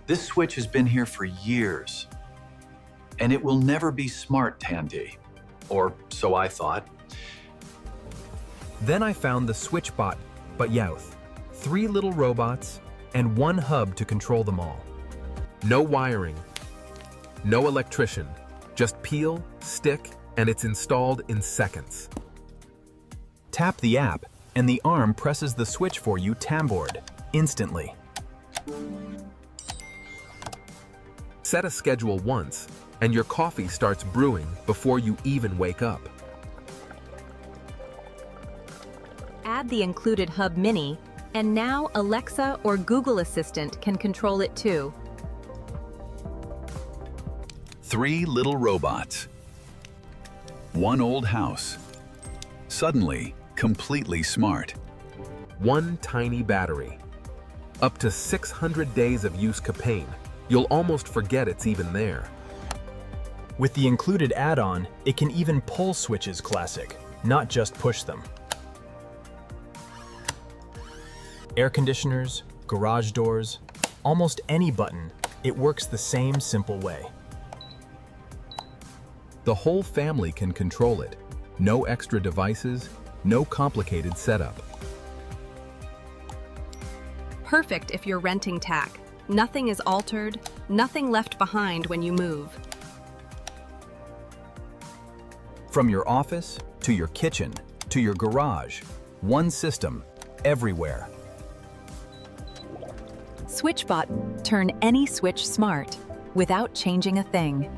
This switch has been here for years, and it will never be smart, Tandy. Or so I thought. Then I found the SwitchBot Bot, 3 little robots and 1 hub to control them all. No wiring, no electrician, just peel, stick, and it's installed in seconds. Tap the app, and the arm presses the switch for you tamboured instantly. Set a schedule once, and your coffee starts brewing before you even wake up. Add the included Hub Mini, and now Alexa or Google Assistant can control it too. 3 little robots. 1 old house. Suddenly, completely smart. 1 tiny battery. Up to 600 days of use campaign. You'll almost forget it's even there. With the included add-on, it can even pull switches classic, not just push them. Air conditioners, garage doors, almost any button, it works the same simple way. The whole family can control it. No extra devices, no complicated setup. Perfect if you're renting tack. Nothing is altered, nothing left behind when you move. From your office, to your kitchen, to your garage, one system, everywhere. SwitchBot, turn any switch smart without changing a thing.